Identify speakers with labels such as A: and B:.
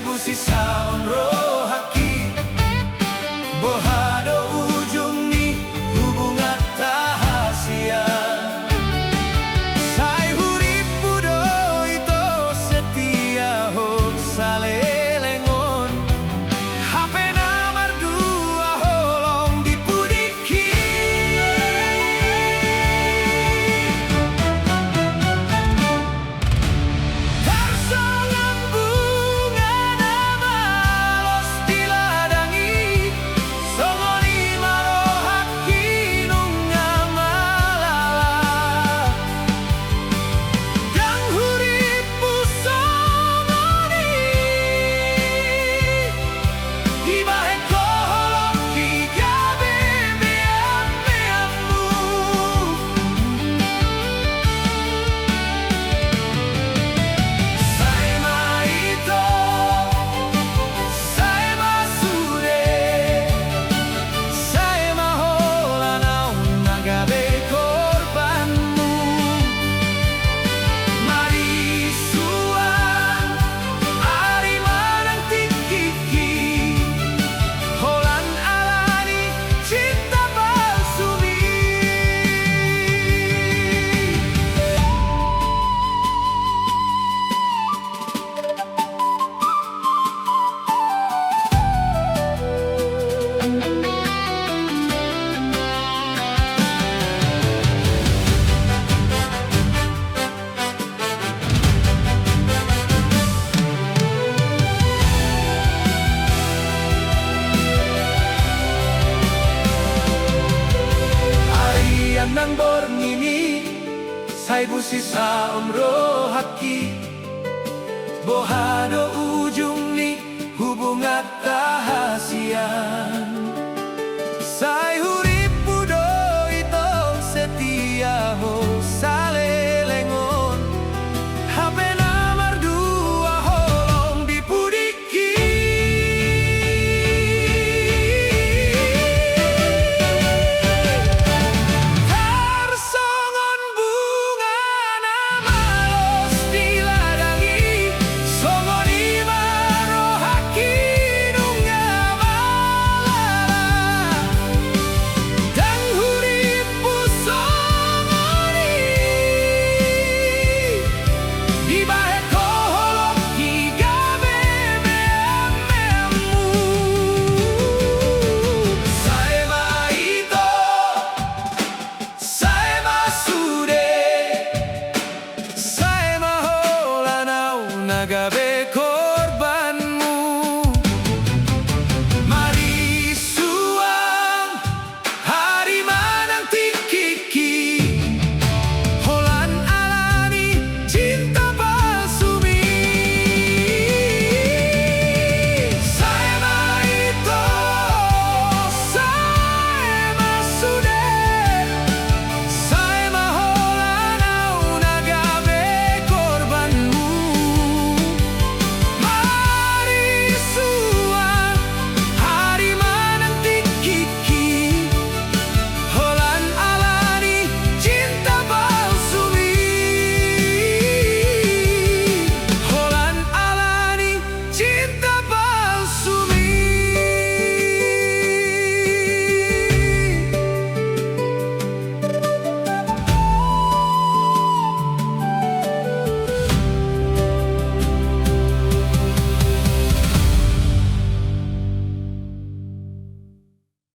A: busi saon rohaki bohado ujung ni hubungan rahasia. Sai hurip pudo itu setia hok salelengon HP nomor dua holong dipudiki. Karsongan bunga nama los diladangi songoni marohaki nunga malala yang hurip pusongoni di bahe koholoki gabe beam-beammu. Sai maito, sai masude, sai mahola nauna gabe korbanmu. Marisuan, ari manang tikiki, holan alani cinta palsumi. Arian nang bornini sai busi saon rohaki bohado ujung ni hubungan rahasia.